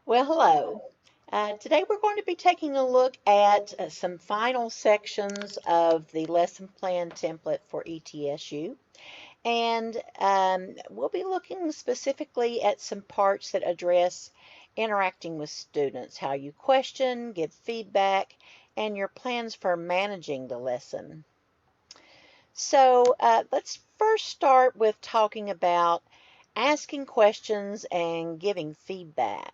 Well, hello. Today we're going to be taking a look at some final sections of the lesson plan template for ETSU. And we'll be looking specifically at some parts that address interacting with students, how you question, give feedback, and your plans for managing the lesson. So let's first start with talking about asking questions and giving feedback.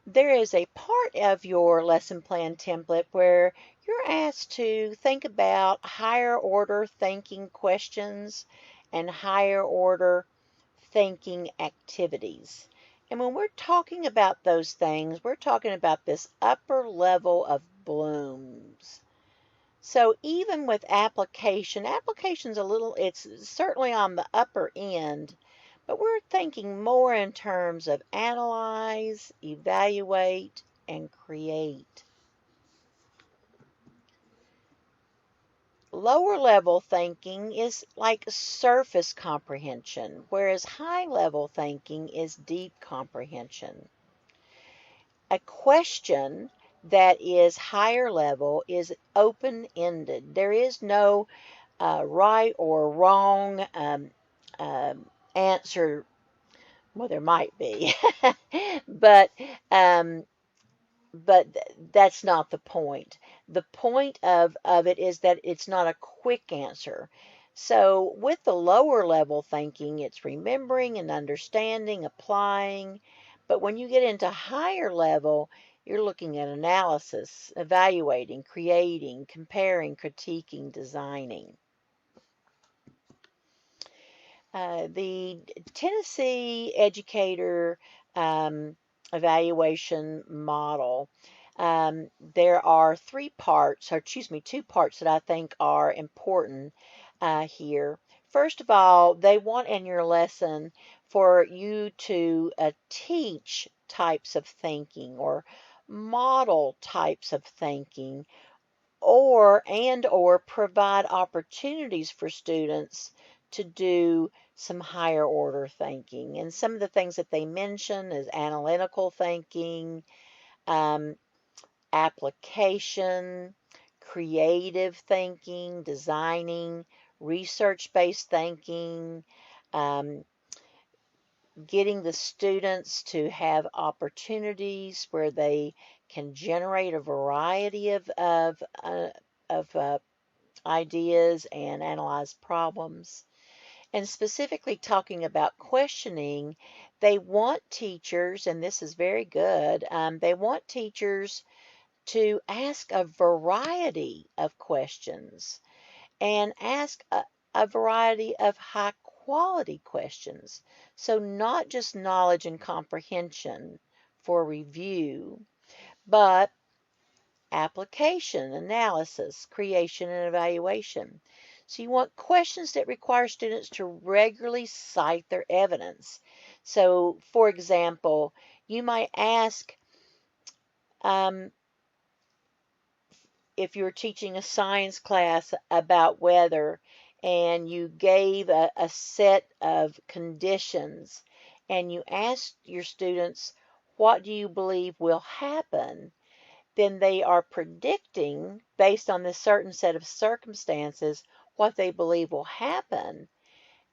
There is a part of your lesson plan template where you're asked to think about higher order thinking questions and higher order thinking activities. And when we're talking about those things, we're talking about this upper level of blooms. So even with application's it's certainly on the upper end, but we're thinking more in terms of analyze, evaluate, and create. Lower level thinking is like surface comprehension, whereas high level thinking is deep comprehension. A question that is higher level is open-ended. There is no right or wrong answer. Well, there might be, but um, that's not the point. The point of it is that it's not a quick answer. So with the lower level thinking, it's remembering and understanding, applying. But when you get into higher level, you're looking at analysis, evaluating, creating, comparing, critiquing, designing. The Tennessee Educator evaluation model, there are two parts that I think are important here. First of all, they want in your lesson for you to teach types of thinking or model types of thinking or provide opportunities for students to do some higher order thinking. And some of the things that they mention is analytical thinking, um, application, creative thinking, designing, research-based thinking, um, getting the students to have opportunities where they can generate a variety of ideas and analyze problems. And specifically talking about questioning, they want teachers, and this is very good, they want teachers to ask a variety of questions and ask a variety of high quality questions. So not just knowledge and comprehension for review, but application, analysis, creation, and evaluation. So you want questions that require students to regularly cite their evidence. So for example, you might ask, um, if you're teaching a science class about weather and you gave a set of conditions and you asked your students, what do you believe will happen? Then they are predicting, based on this certain set of circumstances, what they believe will happen.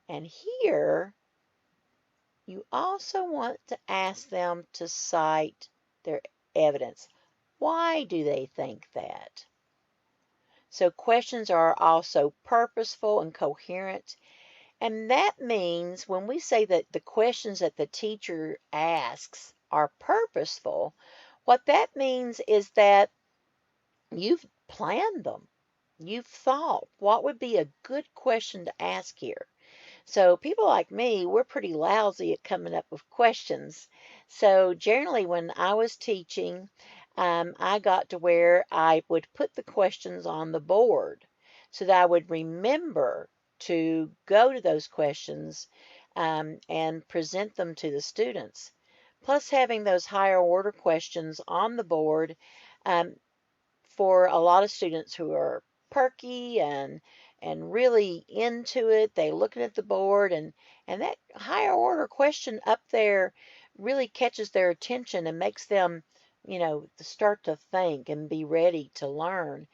And here, you also want to ask them to cite their evidence. Why do they think that? So questions are also purposeful and coherent. And that means when we say that the questions that the teacher asks are purposeful, what that means is that you've planned them. You've thought, what would be a good question to ask here? So people like me, we're pretty lousy at coming up with questions. So generally when I was teaching, I got to where I would put the questions on the board so that I would remember to go to those questions and present them to the students. Plus having those higher order questions on the board, um, for a lot of students who are perky and really into it, they looking at the board and that higher order question up there really catches their attention and makes them, start to think and be ready to learn.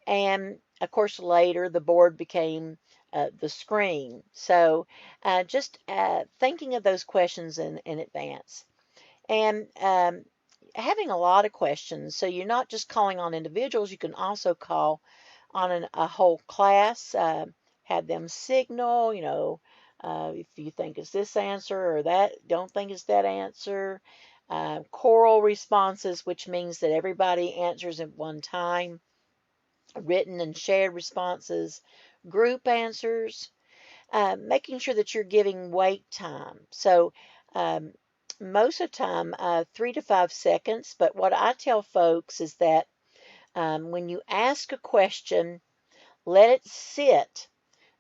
And of course, later the board became the screen. So just thinking of those questions in advance. And having a lot of questions. So you're not just calling on individuals, you can also call on a whole class, have them signal, if you think it's this answer or that, don't think it's that answer. Choral responses, which means that everybody answers at one time. Written and shared responses. Group answers. Making sure that you're giving wait time. So um, most of the time, 3 to 5 seconds. But what I tell folks is that when you ask a question, let it sit.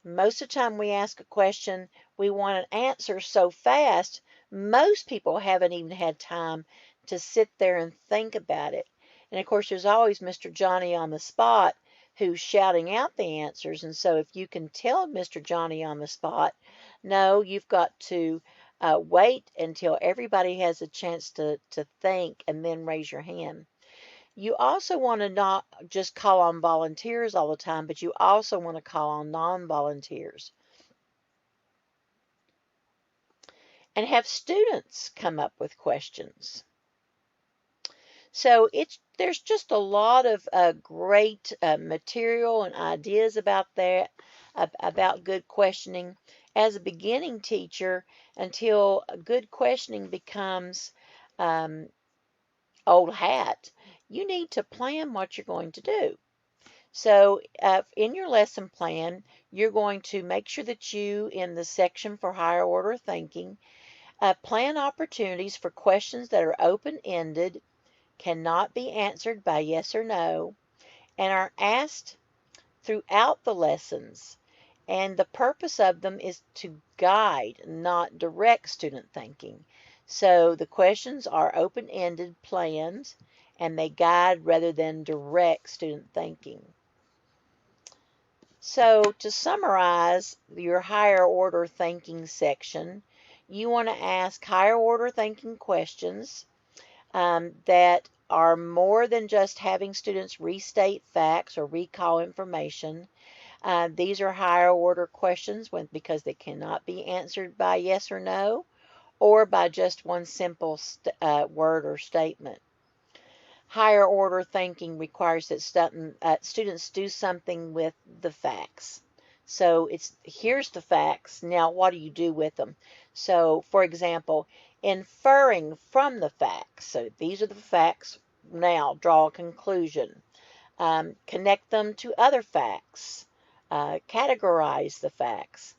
Most of the time we ask a question, we want an answer so fast, most people haven't even had time to sit there and think about it. And of course, there's always Mr. Johnny on the spot who's shouting out the answers. And so if you can tell Mr. Johnny on the spot, no, you've got to wait until everybody has a chance to think and then raise your hand. You also want to not just call on volunteers all the time, but you also want to call on non-volunteers and have students come up with questions. So there's just a lot of great material and ideas about that, about good questioning as a beginning teacher until good questioning becomes um, old hat. You need to plan what you're going to do. So in your lesson plan, you're going to make sure that you, in the section for higher order thinking, plan opportunities for questions that are open-ended, cannot be answered by yes or no, and are asked throughout the lessons. And the purpose of them is to guide, not direct student thinking. So the questions are open-ended, planned, and they guide rather than direct student thinking. So to summarize your higher order thinking section, you want to ask higher order thinking questions that are more than just having students restate facts or recall information. These are higher order questions because they cannot be answered by yes or no or by just one simple word or statement. Higher order thinking requires that students do something with the facts. So here's the facts. Now, what do you do with them? So, for example, inferring from the facts. So these are the facts. Now, draw a conclusion. Connect them to other facts. Categorize the facts.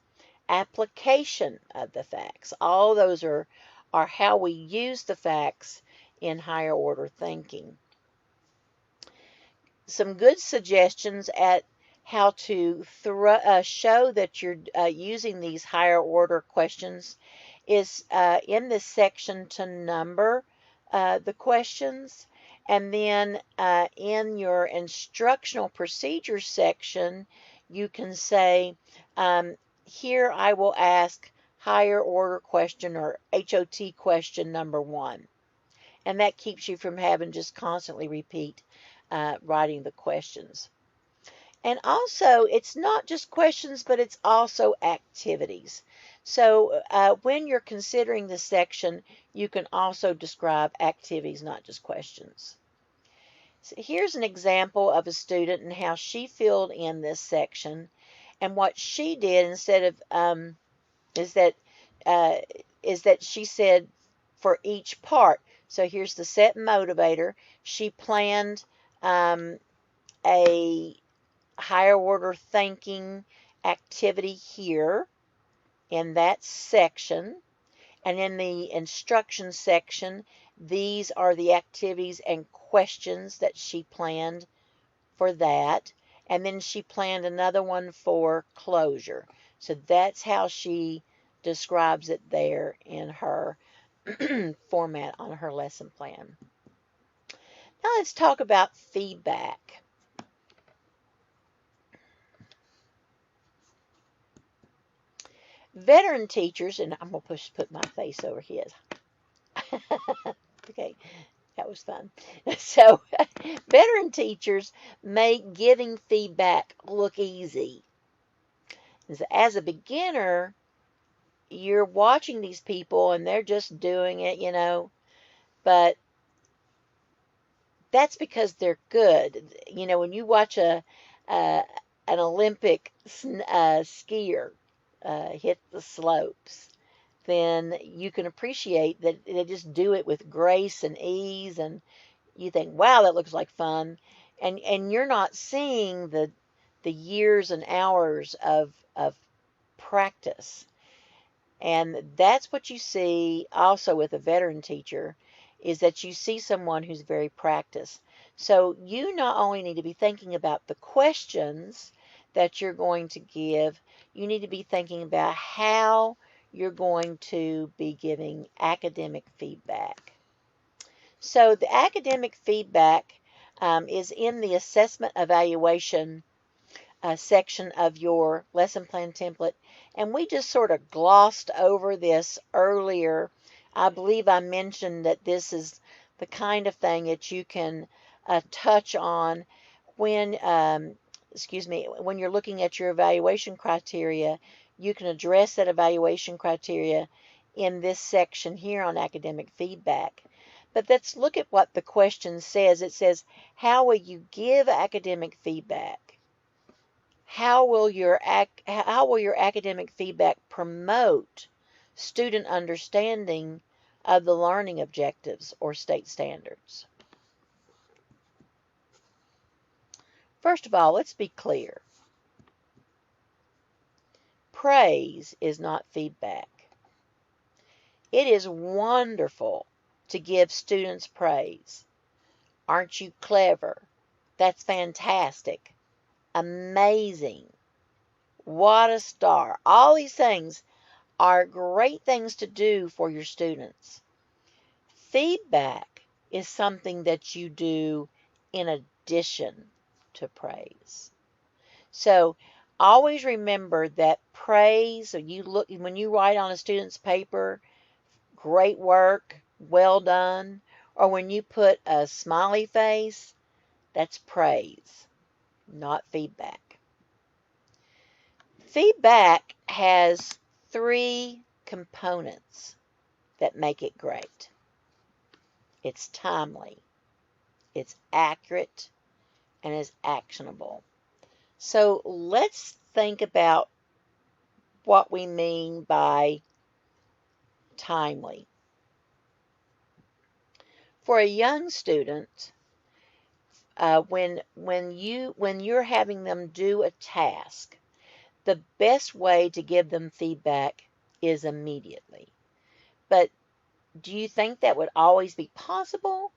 Application of the facts. All those are how we use the facts in higher order thinking. Some good suggestions at how to show that you're using these higher order questions is in this section to number the questions, and then in your instructional procedures section you can say here I will ask higher order question or HOT question number 1, and that keeps you from having just constantly repeat writing the questions. And also, it's not just questions, but it's also activities. So when you're considering this section, you can also describe activities, not just questions. So here's an example of a student and how she filled in this section. And what she did instead of is that uh, she said for each part. So here's the set motivator. She planned a higher order thinking activity here in that section. And in the instruction section, these are the activities and questions that she planned for that. And then she planned another one for closure. So that's how she describes it there in her format on her lesson plan. Now let's talk about feedback. Veteran teachers, and I'm going to put my face over his. Okay, that was fun. So, veteran teachers make giving feedback look easy. As a beginner, you're watching these people and they're just doing it, but that's because they're good. When you watch uh, an Olympic skier hit the slopes, then you can appreciate that they just do it with grace and ease, and you think, wow, that looks like fun. And you're not seeing the years and hours of practice. And that's what you see also with a veteran teacher, is that you see someone who's very practiced. So you not only need to be thinking about the questions that you're going to give, you need to be thinking about how you're going to be giving academic feedback. So the academic feedback is in the assessment evaluation section of your lesson plan template. And we just sort of glossed over this earlier. I believe I mentioned that this is the kind of thing that you can touch on when, when you're looking at your evaluation criteria. You can address that evaluation criteria in this section here on academic feedback. But let's look at what the question says. It says, how will you give academic feedback? How will your academic feedback promote student understanding of the learning objectives or state standards? First of all, let's be clear. Praise is not feedback. It is wonderful to give students praise. Aren't you clever? That's fantastic. Amazing. What a star. All these things are great things to do for your students. Feedback is something that you do in addition to praise. So always remember that praise, when you write on a student's paper, great work, well done, or when you put a smiley face, that's praise, not feedback. Feedback has 3 components that make it great. It's timely, it's accurate, and it's actionable. So let's think about what we mean by timely. For a young student, when you're having them do a task, the best way to give them feedback is immediately. But do you think that would always be possible?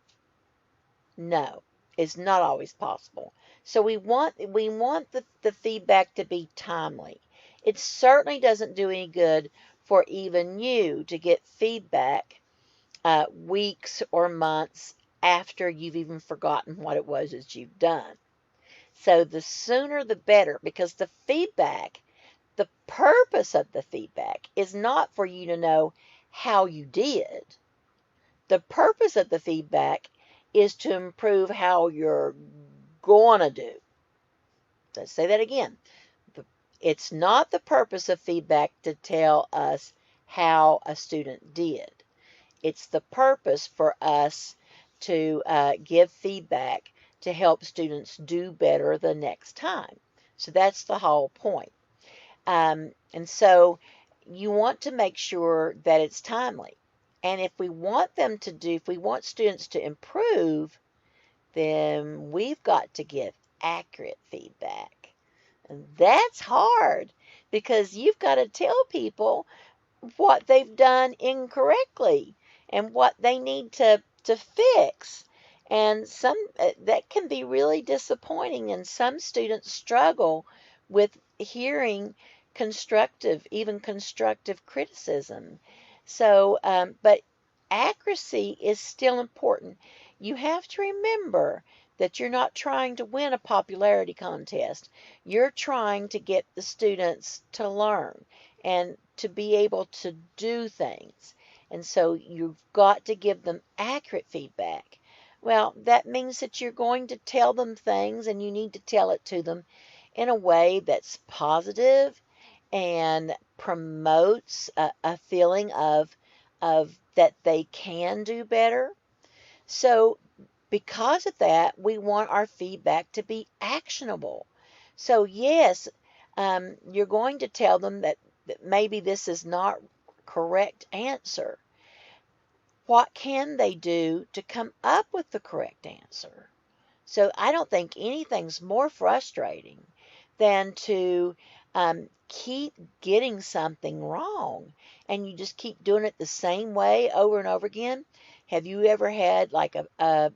No, it's not always possible. So we want the feedback to be timely. It certainly doesn't do any good for even you to get feedback weeks or months after you've even forgotten what it was that you've done. So the sooner the better, because the purpose of the feedback is not for you to know how you did. The purpose of the feedback is to improve how you're going to do. Let's say that again. It's not the purpose of feedback to tell us how a student did. It's the purpose for us to give feedback to help students do better the next time. So that's the whole point. And so you want to make sure that it's timely. And if we want students to improve, then we've got to give accurate feedback. And that's hard because you've got to tell people what they've done incorrectly and what they need to fix. And some that can be really disappointing, and some students struggle with hearing even constructive criticism. So, but accuracy is still important. You have to remember that you're not trying to win a popularity contest. You're trying to get the students to learn and to be able to do things. And so you've got to give them accurate feedback. Well, that means that you're going to tell them things, and you need to tell it to them in a way that's positive and promotes a feeling of that they can do better. So because of that, we want our feedback to be actionable. So yes, you're going to tell them that maybe this is not correct answer. What can they do to come up with the correct answer? So I don't think anything's more frustrating than to keep getting something wrong, and you just keep doing it the same way over and over again. Have you ever had like a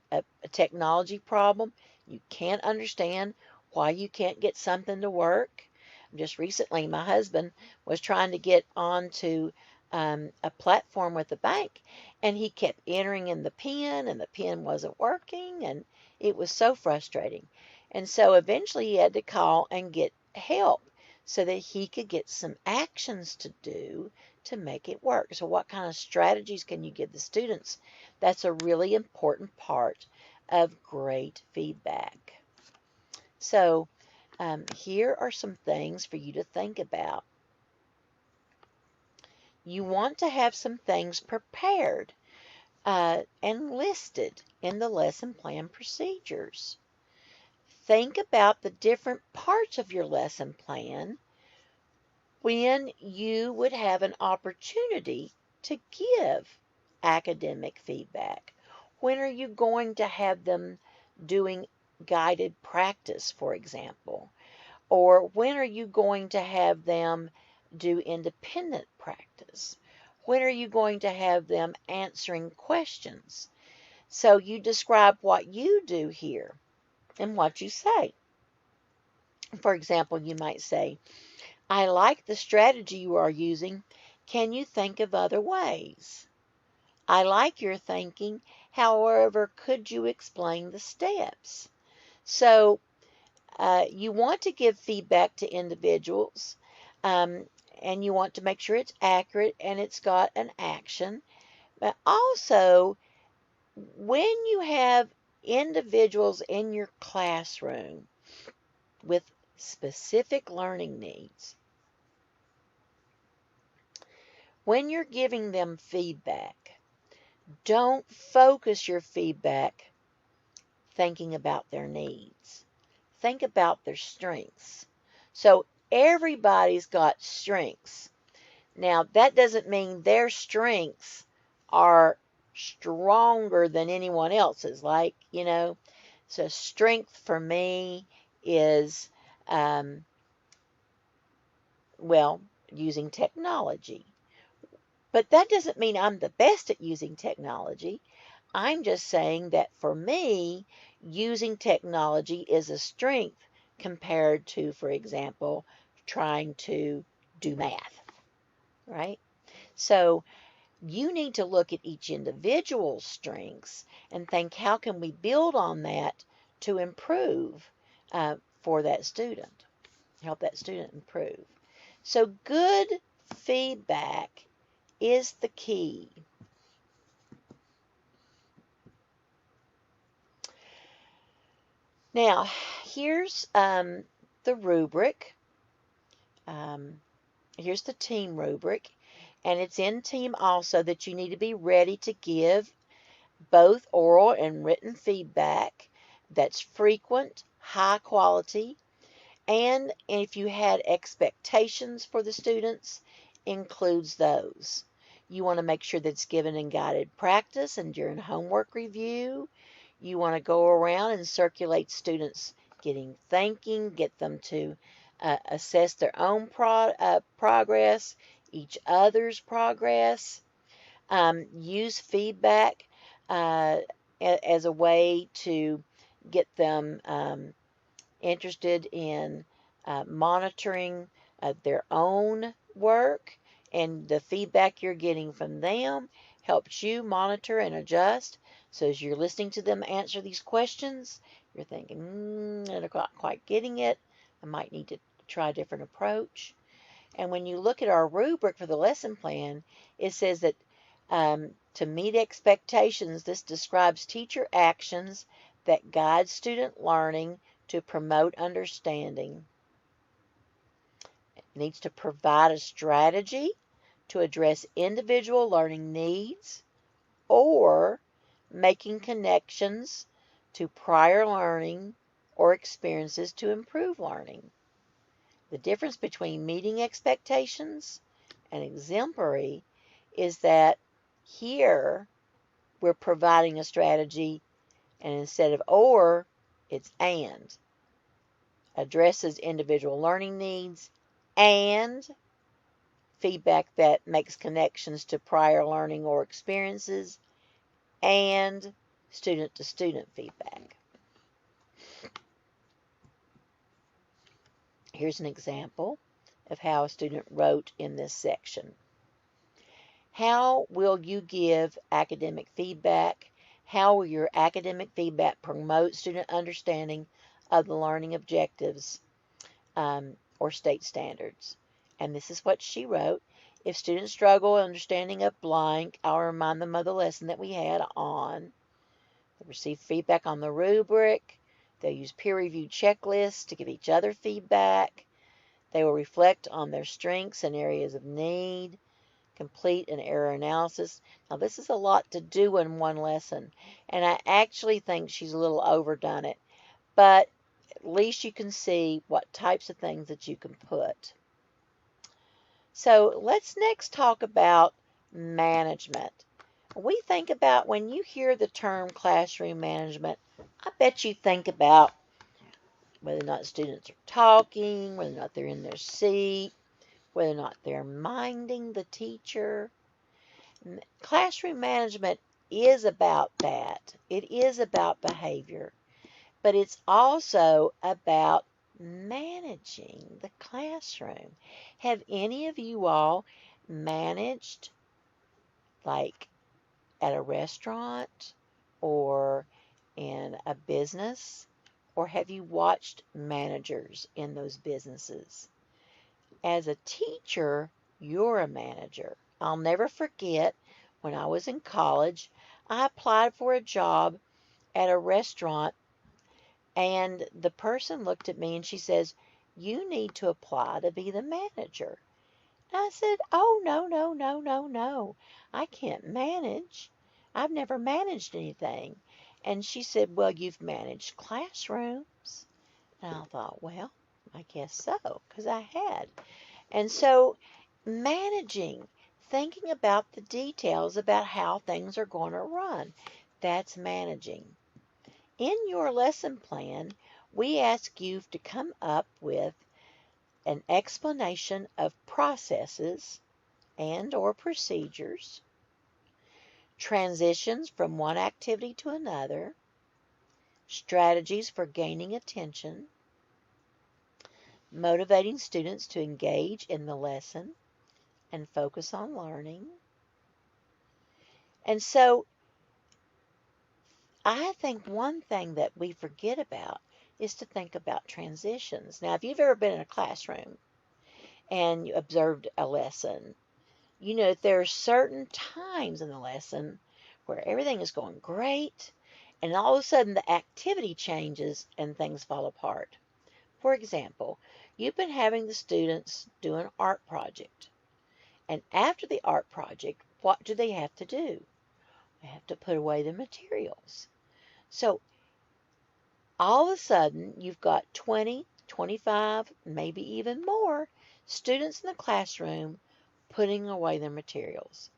technology problem? You can't understand why you can't get something to work. Just recently, my husband was trying to get onto a platform with the bank, and he kept entering in the PIN, and the PIN wasn't working, and it was so frustrating. And so eventually he had to call and get help so that he could get some actions to do to make it work. So what kind of strategies can you give the students? That's a really important part of great feedback. So here are some things for you to think about. You want to have some things prepared and listed in the lesson plan procedures. Think about the different parts of your lesson plan when you would have an opportunity to give academic feedback. When are you going to have them doing guided practice, for example? Or when are you going to have them do independent practice? When are you going to have them answering questions? So you describe what you do here and what you say. For example, you might say, I like the strategy you are using. Can you think of other ways? I like your thinking. However, could you explain the steps? So you want to give feedback to individuals, um, and you want to make sure it's accurate and it's got an action. But also, when you have individuals in your classroom with specific learning needs, when you're giving them feedback, don't focus your feedback thinking about their needs. Think about their strengths. So everybody's got strengths. Now, that doesn't mean their strengths are stronger than anyone else's. So strength for me is, um, well, using technology. But that doesn't mean I'm the best at using technology. I'm just saying that for me, using technology is a strength compared to, for example, trying to do math, right? So you need to look at each individual's strengths and think, how can we build on that to improve for that student, help that student improve. So good feedback is the key. Now, here's the rubric. Um, here's the team rubric, and it's in team also that you need to be ready to give both oral and written feedback that's frequent, high quality, and if you had expectations for the students, includes those. You want to make sure that it's given in guided practice and during homework review. You want to go around and circulate students getting thinking, get them to assess their own progress, each other's progress. Use feedback uh, as a way to get them interested in monitoring their own work, and the feedback you're getting from them helps you monitor and adjust. So as you're listening to them answer these questions, you're thinking, they're not quite getting it. I might need to try a different approach. And when you look at our rubric for the lesson plan, it says that To meet expectations, this describes teacher actions that guide student learning to promote understanding. It needs to provide a strategy to address individual learning needs or making connections to prior learning or experiences to improve learning. The difference between meeting expectations and exemplary is that here we're providing a strategy, and instead of or, it's and. Addresses individual learning needs and feedback that makes connections to prior learning or experiences and student-to-student feedback. Here's an example of how a student wrote in this section. How will you give academic feedback? How will your academic feedback promote student understanding of the learning objectives or state standards? And this is what she wrote. If students struggle understanding of blank, I'll remind them of the lesson that we had on. They'll receive feedback on the rubric. They'll use peer-reviewed checklists to give each other feedback. They will reflect on their strengths and areas of need. Complete an error analysis. Now, this is a lot to do in one lesson, and I actually think she's a little overdone it, but at least you can see what types of things that you can put. So let's next talk about management. We think about, when you hear the term classroom management, I bet you think about whether or not students are talking, whether or not they're in their seat, whether or not they're minding the teacher. Classroom management is about that. It is about behavior, but it's also about managing the classroom. Have any of you all managed, like at a restaurant or in a business? Or have you watched managers in those businesses? As a teacher, you're a manager. I'll never forget when I was in college, I applied for a job at a restaurant, and the person looked at me and she says, "You need to apply to be the manager." And I said, "Oh, no, no, no, no, no. I can't manage. I've never managed anything." And she said, "Well, you've managed classrooms." And I thought, well, I guess so, because I had. And so managing, thinking about the details about how things are going to run, that's managing. In your lesson plan, we ask you to come up with an explanation of processes and or procedures, transitions from one activity to another, strategies for gaining attention, motivating students to engage in the lesson and focus on learning. And so I think one thing that we forget about is to think about transitions. Now, if you've ever been in a classroom and you observed a lesson, you know that there are certain times in the lesson where everything is going great, and all of a sudden the activity changes and things fall apart. For example, you've been having the students do an art project, and after the art project, what do they have to do? They have to put away the materials. So all of a sudden, you've got 20, 25, maybe even more students in the classroom putting away their materials.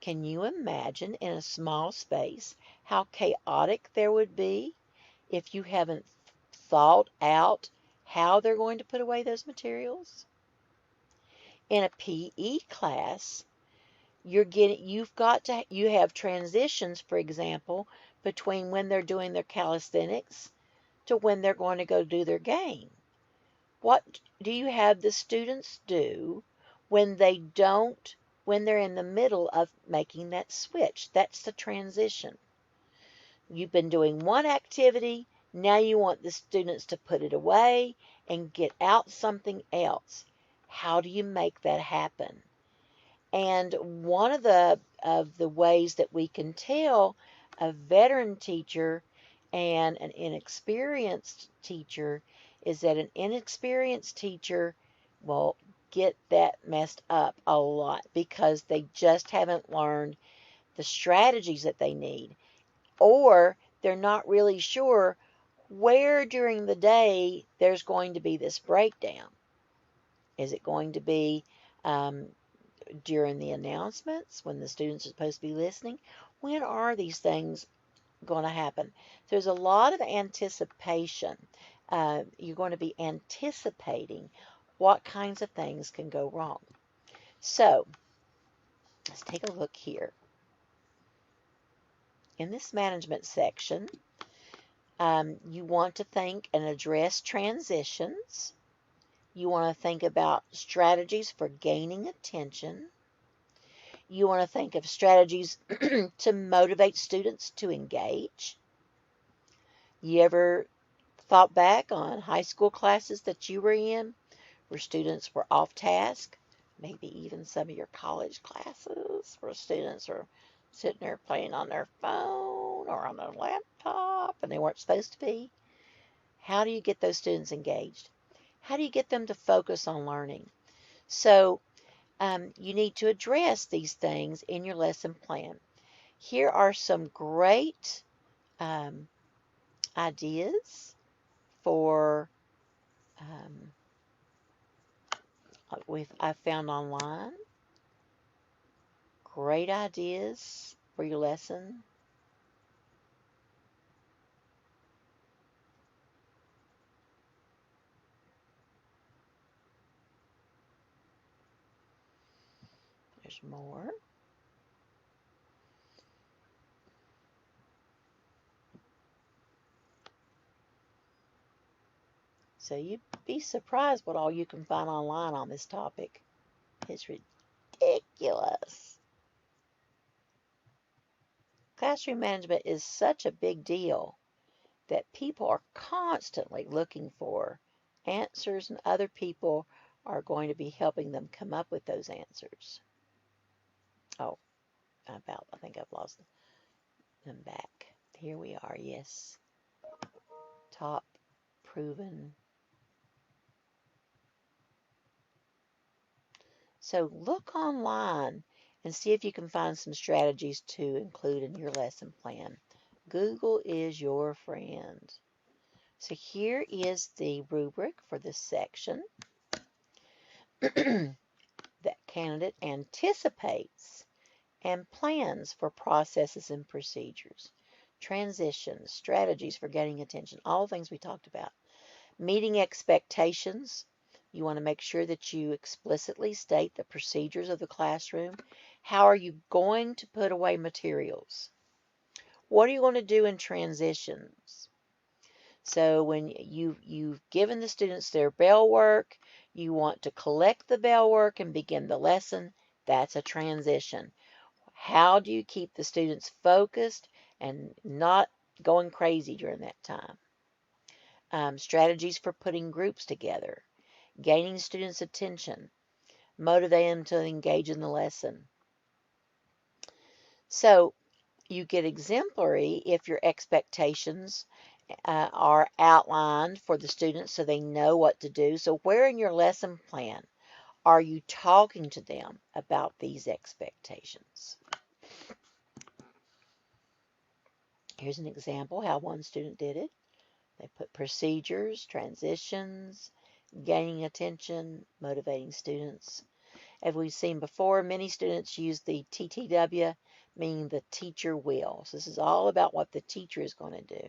Can you imagine in a small space how chaotic there would be if you haven't thought out how they're going to put away those materials? In a PE class, you have transitions, for example, between when they're doing their calisthenics to when they're going to go do their game. What do you have the students do when they're in the middle of making that switch? That's the transition. You've been doing one activity, now you want the students to put it away and get out something else. How do you make that happen? And one of the of the ways that we can tell a veteran teacher and an inexperienced teacher is that an inexperienced teacher will get that messed up a lot because they just haven't learned the strategies that they need, or they're not really sure where during the day there's going to be this breakdown. Is it going to be during the announcements when the students are supposed to be listening? When are these things going to happen? There's a lot of anticipation. You're going to be anticipating what kinds of things can go wrong. So let's take a look here. In this management section, you want to think and address transitions. You want to think about strategies for gaining attention. You want to think of strategies to motivate students to engage. You ever thought back on high school classes that you were in where students were off task? Maybe even some of your college classes where students are sitting there playing on their phone or on their laptop and they weren't supposed to be. How do you get those students engaged? How do you get them to focus on learning? So you need to address these things in your lesson plan. Here are some great ideas for I found online. Great ideas for your lesson. There's more. So you'd be surprised what all you can find online on this topic. It's ridiculous. Classroom management is such a big deal that people are constantly looking for answers, and other people are going to be helping them come up with those answers. Oh, I think I've lost them back. Here we are, yes. Top proven. So look online and see if you can find some strategies to include in your lesson plan. Google is your friend. So here is the rubric for this section. That candidate anticipates and plans for processes and procedures, transitions, strategies for getting attention, all the things we talked about. Meeting expectations. You want to make sure that you explicitly state the procedures of the classroom. How are you going to put away materials? What are you going to do in transitions? So when you've given the students their bell work, you want to collect the bell work and begin the lesson. That's a transition. How do you keep the students focused and not going crazy during that time? Strategies for putting groups together, gaining students' attention, motivating them to engage in the lesson. So you get exemplary if your expectations are outlined for the students so they know what to do. So where in your lesson plan are you talking to them about these expectations? Here's an example how one student did it. They put procedures, transitions, gaining attention, motivating students. As we've seen before, many students use the TTW, meaning the teacher will. So this is all about what the teacher is going to do,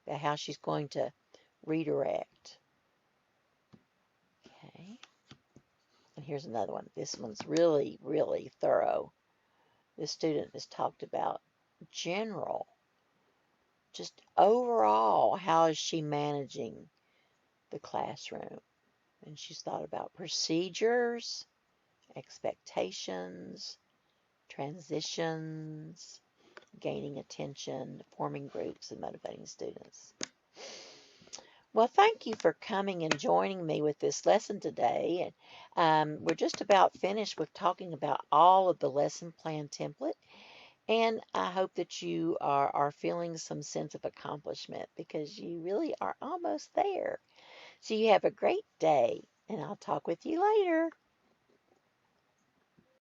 about how she's going to redirect. Okay. And here's another one. This one's really, really thorough. This student has talked about general, just overall, how is she managing the classroom? And she's thought about procedures, expectations, transitions, gaining attention, forming groups, and motivating students. Well, thank you for coming and joining me with this lesson today. And we're just about finished with talking about all of the lesson plan template. And I hope that you are feeling some sense of accomplishment because you really are almost there. So you have a great day, and I'll talk with you later.